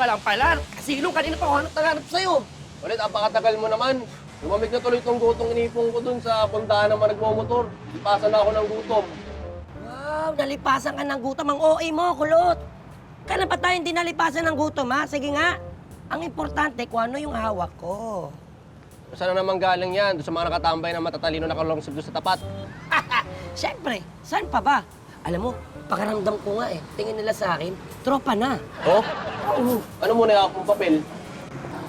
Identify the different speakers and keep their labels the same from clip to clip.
Speaker 1: ka lang pala. Silong, kanina pa ako hanap sa'yo.
Speaker 2: Ulit, apakatagal mo naman. Lumamig na tuloy itong gutong inipong ko dun sa puntahan naman nagmamotor. Ipasan na ako ng gutom.
Speaker 1: Wow, nalipasan ka ng gutom. Ang OA mo, kulot. Kailan pa tayo hindi nalipasan ng gutom, ha? Sige nga. Ang importante kung ano yung hawak ko.
Speaker 2: Saan na naman galing yan? Doon sa mga nakatambay na matatalino na kalungsod doon sa tapat.
Speaker 1: Siyempre, saan pa ba? Alam mo, pakaramdam ko nga eh. Tingin nila sa akin, tropa na.
Speaker 2: Oh?
Speaker 1: Oo.
Speaker 2: Ano muna yung akong papel?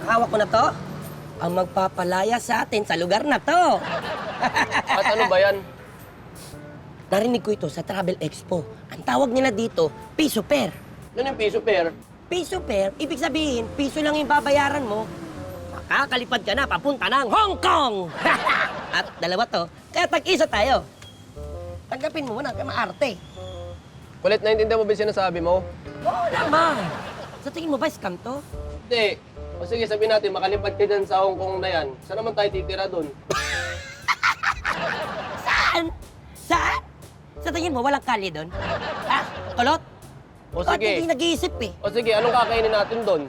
Speaker 1: Hawak ko na to. Ang magpapalaya sa atin sa lugar na to.
Speaker 2: At ano ba yan?
Speaker 1: Narinig ko ito sa Travel Expo. Ang tawag nila dito, piso per.
Speaker 2: Yan yung piso pair.
Speaker 1: Piso per, ibig sabihin, piso lang yung babayaran mo. Makakalipad ka na papunta ng Hong Kong! At dalawa to, kaya tag-isa tayo. Tanggapin mo muna, kaya maarte.
Speaker 2: Kulit, naintindihan mo ba yung sinasabi mo?
Speaker 1: Oo naman. Sa tingin mo ba, scam to?
Speaker 2: Hindi. O sige, sabihin natin, makalipad ka dyan sa Hong Kong na yan. Saan naman tayo titira doon?
Speaker 1: Saan? Saan? Sa tingin mo, walang kali doon? Ha? Kulot?
Speaker 2: O
Speaker 1: Ba't
Speaker 2: sige.
Speaker 1: hindi nag-iisip eh?
Speaker 2: O sige, anong kakainin natin doon?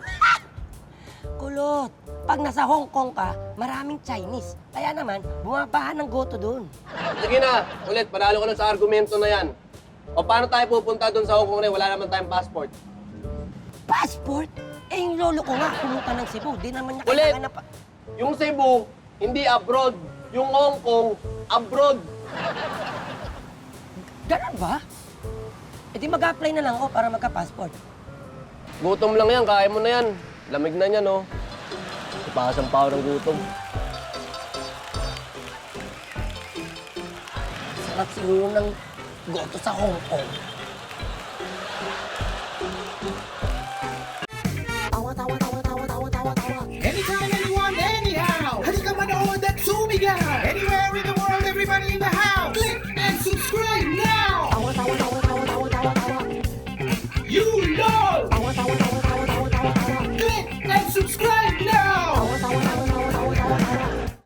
Speaker 1: Kulot, pag nasa Hong Kong ka, maraming Chinese. Kaya naman, bumabahan ng goto doon.
Speaker 2: Sige na, ulit, panalo ko lang sa argumento na yan. O paano tayo pupunta doon sa Hong Kong na wala naman tayong passport?
Speaker 1: Passport? Eh, yung lolo ko nga, pumunta ng Cebu. Di naman niya
Speaker 2: Ulit!
Speaker 1: kailangan na pa...
Speaker 2: Yung Cebu, hindi abroad. Yung Hong Kong, abroad.
Speaker 1: Ganun ba? Eh di mag-apply na lang ako para magka-passport.
Speaker 2: Gutom lang yan, kaya mo na yan. Lamig na yan, no? Ipasan pa ako ng gutom.
Speaker 1: Sarap siguro ng goto sa Hong Kong.
Speaker 3: Anytime, anyone, anyhow. Halika manood at sumigaw. Anywhere in the world, everybody in the house. Click and subscribe now. You know. Click and subscribe